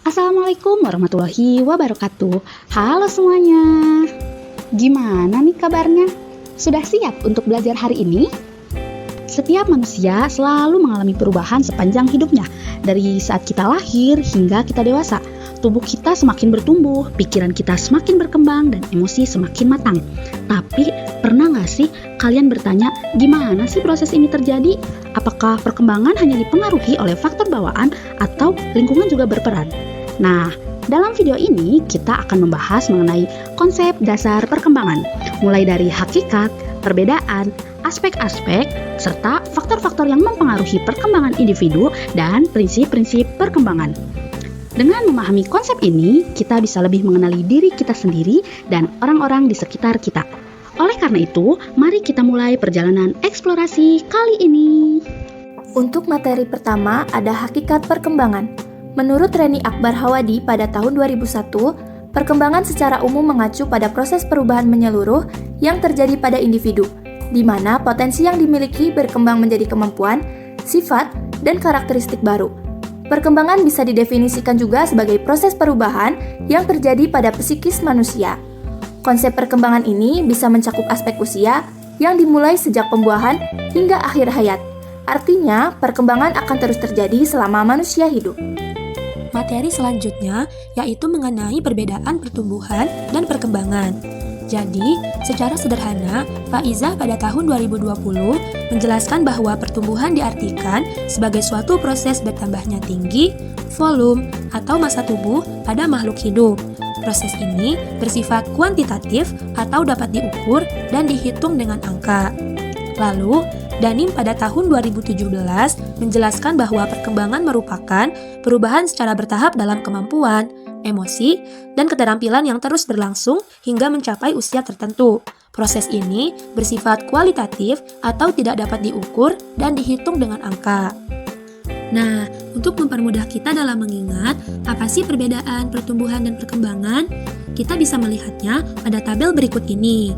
Assalamualaikum warahmatullahi wabarakatuh. Halo semuanya. Gimana nih kabarnya? Sudah siap untuk belajar hari ini? Setiap manusia selalu mengalami perubahan sepanjang hidupnya. Dari saat kita lahir hingga kita dewasa, tubuh kita semakin bertumbuh, pikiran kita semakin berkembang, dan emosi semakin matang. Tapi, pernah nggak sih kalian bertanya, gimana sih proses ini terjadi? Apakah perkembangan hanya dipengaruhi oleh faktor bawaan atau lingkungan juga berperan? Nah, dalam video ini kita akan membahas mengenai konsep dasar perkembangan, mulai dari hakikat, perbedaan, aspek-aspek, serta faktor-faktor yang mempengaruhi perkembangan individu dan prinsip-prinsip perkembangan. Dengan memahami konsep ini, kita bisa lebih mengenali diri kita sendiri dan orang-orang di sekitar kita. Oleh karena itu, mari kita mulai perjalanan eksplorasi kali ini. Untuk materi pertama ada hakikat perkembangan. Menurut Reni Akbar Hawadi pada tahun 2001, perkembangan secara umum mengacu pada proses perubahan menyeluruh yang terjadi pada individu, di mana potensi yang dimiliki berkembang menjadi kemampuan, sifat, dan karakteristik baru. Perkembangan bisa didefinisikan juga sebagai proses perubahan yang terjadi pada psikis manusia. Konsep perkembangan ini bisa mencakup aspek usia yang dimulai sejak pembuahan hingga akhir hayat. Artinya, perkembangan akan terus terjadi selama manusia hidup. Materi selanjutnya yaitu mengenai perbedaan pertumbuhan dan perkembangan. Jadi, secara sederhana, Faizah pada tahun 2020 menjelaskan bahwa pertumbuhan diartikan sebagai suatu proses bertambahnya tinggi, volume, atau massa tubuh pada makhluk hidup. Proses ini bersifat kuantitatif atau dapat diukur dan dihitung dengan angka. Lalu, Danim pada tahun 2017 menjelaskan bahwa perkembangan merupakan perubahan secara bertahap dalam kemampuan, emosi, dan keterampilan yang terus berlangsung hingga mencapai usia tertentu. Proses ini bersifat kualitatif atau tidak dapat diukur dan dihitung dengan angka. Nah, untuk mempermudah kita dalam mengingat apa sih perbedaan pertumbuhan dan perkembangan, kita bisa melihatnya pada tabel berikut ini.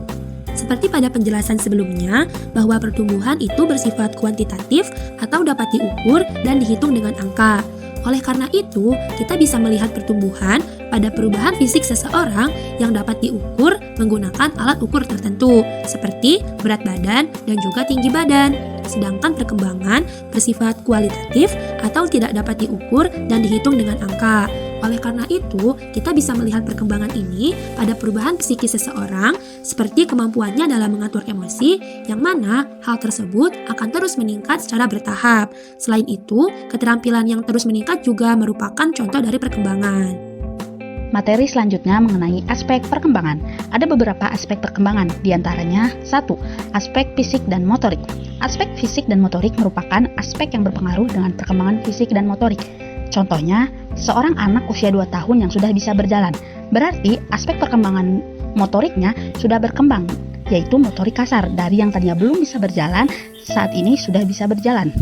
Seperti pada penjelasan sebelumnya, bahwa pertumbuhan itu bersifat kuantitatif atau dapat diukur dan dihitung dengan angka. Oleh karena itu, kita bisa melihat pertumbuhan pada perubahan fisik seseorang yang dapat diukur menggunakan alat ukur tertentu, seperti berat badan dan juga tinggi badan. Sedangkan perkembangan bersifat kualitatif atau tidak dapat diukur dan dihitung dengan angka. Oleh karena itu, kita bisa melihat perkembangan ini pada perubahan psikis seseorang seperti kemampuannya dalam mengatur emosi, yang mana hal tersebut akan terus meningkat secara bertahap. Selain itu, keterampilan yang terus meningkat juga merupakan contoh dari perkembangan. Materi selanjutnya mengenai aspek perkembangan. Ada beberapa aspek perkembangan, diantaranya 1. Aspek fisik dan motorik. Aspek fisik dan motorik merupakan aspek yang berpengaruh dengan perkembangan fisik dan motorik. Contohnya, seorang anak usia 2 tahun yang sudah bisa berjalan. Berarti aspek perkembangan motoriknya sudah berkembang, yaitu motorik kasar. Dari yang tadinya belum bisa berjalan, saat ini sudah bisa berjalan.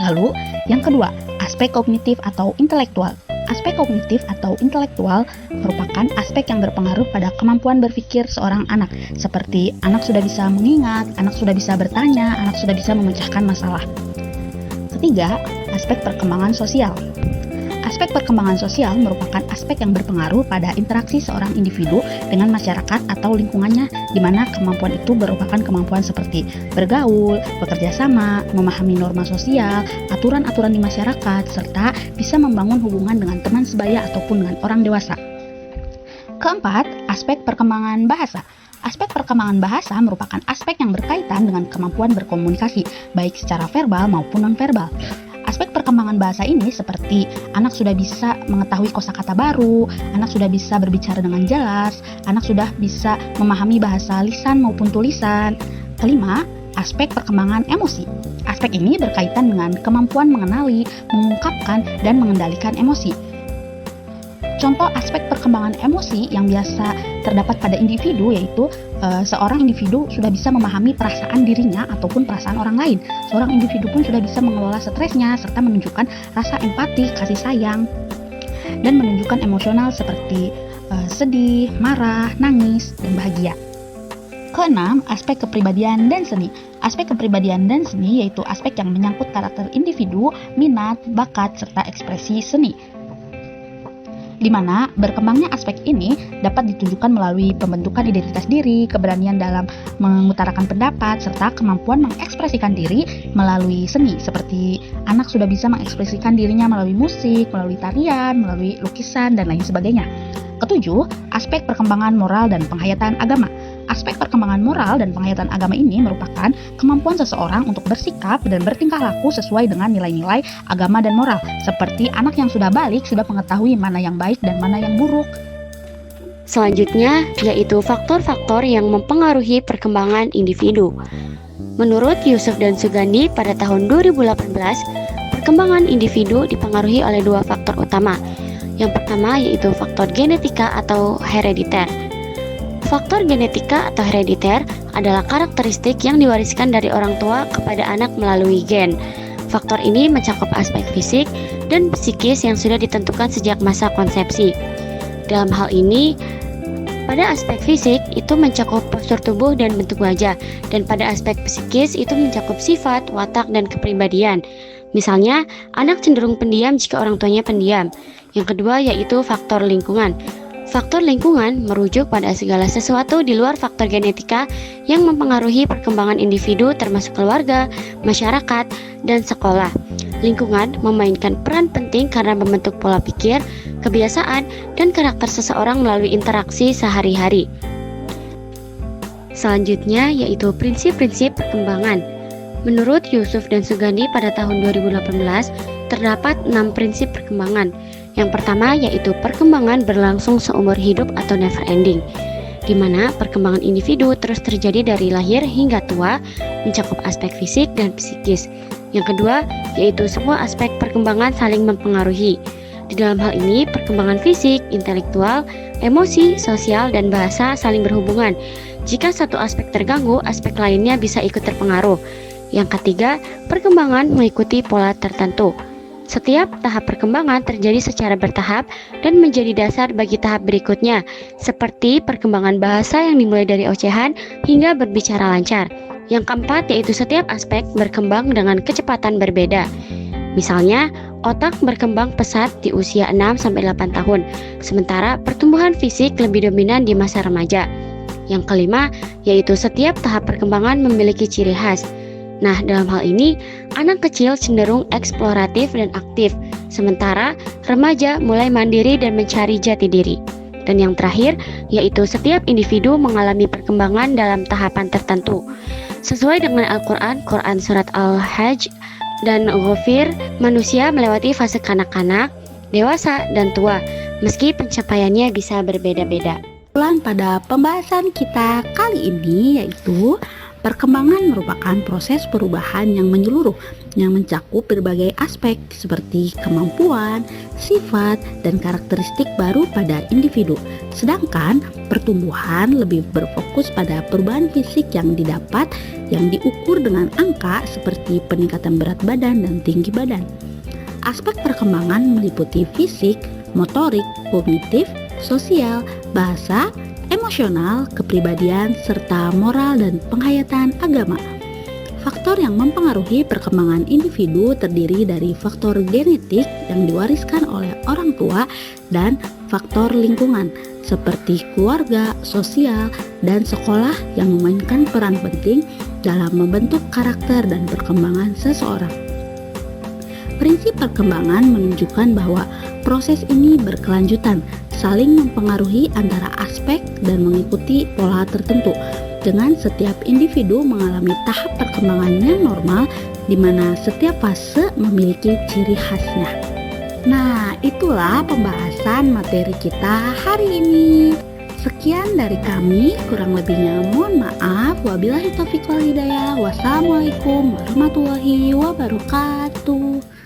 Lalu, yang kedua, aspek kognitif atau intelektual. Aspek kognitif atau intelektual merupakan aspek yang berpengaruh pada kemampuan berpikir seorang anak, seperti anak sudah bisa mengingat, anak sudah bisa bertanya, anak sudah bisa memecahkan masalah. Ketiga, aspek perkembangan sosial. Aspek perkembangan sosial merupakan aspek yang berpengaruh pada interaksi seorang individu dengan masyarakat atau lingkungannya, di mana kemampuan itu merupakan kemampuan seperti bergaul, bekerja sama, memahami norma sosial, aturan-aturan di masyarakat, serta bisa membangun hubungan dengan teman sebaya ataupun dengan orang dewasa. Keempat, aspek perkembangan bahasa. Aspek perkembangan bahasa merupakan aspek yang berkaitan dengan kemampuan berkomunikasi, baik secara verbal maupun non-verbal. Aspek perkembangan bahasa ini seperti anak sudah bisa mengetahui kosakata baru, anak sudah bisa berbicara dengan jelas, anak sudah bisa memahami bahasa lisan maupun tulisan. Kelima, aspek perkembangan emosi. Aspek ini berkaitan dengan kemampuan mengenali, mengungkapkan, dan mengendalikan emosi. Contoh aspek perkembangan emosi yang biasa terdapat pada individu yaitu seorang individu sudah bisa memahami perasaan dirinya ataupun perasaan orang lain. Seorang individu pun sudah bisa mengelola stresnya serta menunjukkan rasa empati, kasih sayang, dan menunjukkan emosional seperti sedih, marah, nangis, dan bahagia. Keenam, aspek kepribadian dan seni. Aspek kepribadian dan seni yaitu aspek yang menyangkut karakter individu, minat, bakat, serta ekspresi seni. di mana berkembangnya aspek ini dapat ditunjukkan melalui pembentukan identitas diri, keberanian dalam mengutarakan pendapat, serta kemampuan mengekspresikan diri melalui seni, seperti anak sudah bisa mengekspresikan dirinya melalui musik, melalui tarian, melalui lukisan, dan lain sebagainya. Ketujuh, aspek perkembangan moral dan penghayatan agama. Aspek perkembangan moral dan penghayatan agama ini merupakan kemampuan seseorang untuk bersikap dan bertingkah laku sesuai dengan nilai-nilai agama dan moral. Seperti anak yang sudah balik sudah mengetahui mana yang baik dan mana yang buruk. Selanjutnya, yaitu faktor-faktor yang mempengaruhi perkembangan individu. Menurut Yusuf dan Sugandi pada tahun 2018, perkembangan individu dipengaruhi oleh dua faktor utama. Yang pertama yaitu faktor genetika atau herediter. Faktor genetika atau herediter adalah karakteristik yang diwariskan dari orang tua kepada anak melalui gen. Faktor ini mencakup aspek fisik dan psikis yang sudah ditentukan sejak masa konsepsi. Dalam hal ini, pada aspek fisik itu mencakup postur tubuh dan bentuk wajah, dan pada aspek psikis itu mencakup sifat, watak, dan kepribadian. Misalnya, anak cenderung pendiam jika orang tuanya pendiam. Yang kedua yaitu faktor lingkungan. Faktor lingkungan merujuk pada segala sesuatu di luar faktor genetika yang mempengaruhi perkembangan individu termasuk keluarga, masyarakat, dan sekolah. Lingkungan memainkan peran penting karena membentuk pola pikir, kebiasaan, dan karakter seseorang melalui interaksi sehari-hari. Selanjutnya yaitu prinsip-prinsip perkembangan. Menurut Yusuf dan Sugandi pada tahun 2018, terdapat 6 prinsip perkembangan. Yang pertama yaitu perkembangan berlangsung seumur hidup atau never ending, di mana perkembangan individu terus terjadi dari lahir hingga tua, mencakup aspek fisik dan psikis. Yang kedua yaitu semua aspek perkembangan saling mempengaruhi. Di dalam hal ini, perkembangan fisik, intelektual, emosi, sosial, dan bahasa saling berhubungan. Jika satu aspek terganggu, aspek lainnya bisa ikut terpengaruh. Yang ketiga, perkembangan mengikuti pola tertentu. Setiap tahap perkembangan terjadi secara bertahap dan menjadi dasar bagi tahap berikutnya, seperti perkembangan bahasa yang dimulai dari ocehan hingga berbicara lancar. Yang keempat yaitu setiap aspek berkembang dengan kecepatan berbeda. Misalnya, otak berkembang pesat di usia 6-8 tahun, sementara pertumbuhan fisik lebih dominan di masa remaja. Yang kelima yaitu setiap tahap perkembangan memiliki ciri khas. Nah, dalam hal ini, anak kecil cenderung eksploratif dan aktif, sementara remaja mulai mandiri dan mencari jati diri. Dan yang terakhir, yaitu setiap individu mengalami perkembangan dalam tahapan tertentu. Sesuai dengan Al-Quran, Quran Surat Al-Hajj dan Ghafir, manusia melewati fase kanak-kanak, dewasa, dan tua, meski pencapaiannya bisa berbeda-beda. Pada pembahasan kita kali ini yaitu perkembangan merupakan proses perubahan yang menyeluruh yang mencakup berbagai aspek seperti kemampuan, sifat, dan karakteristik baru pada individu. Sedangkan pertumbuhan lebih berfokus pada perubahan fisik yang didapat yang diukur dengan angka seperti peningkatan berat badan dan tinggi badan. Aspek perkembangan meliputi fisik, motorik, kognitif, sosial, bahasa, emosional, kepribadian, serta moral dan penghayatan agama. Faktor yang mempengaruhi perkembangan individu terdiri dari faktor genetik yang diwariskan oleh orang tua dan faktor lingkungan seperti keluarga, sosial, dan sekolah yang memainkan peran penting dalam membentuk karakter dan perkembangan seseorang. Prinsip perkembangan menunjukkan bahwa proses ini berkelanjutan, saling mempengaruhi antara aspek dan mengikuti pola tertentu, dengan setiap individu mengalami tahap perkembangannya normal di mana setiap fase memiliki ciri khasnya. Nah, itulah pembahasan materi kita hari ini. Sekian dari kami, kurang lebihnya mohon maaf. Wabillahi taufiq wal hidayah. Wassalamualaikum warahmatullahi wabarakatuh.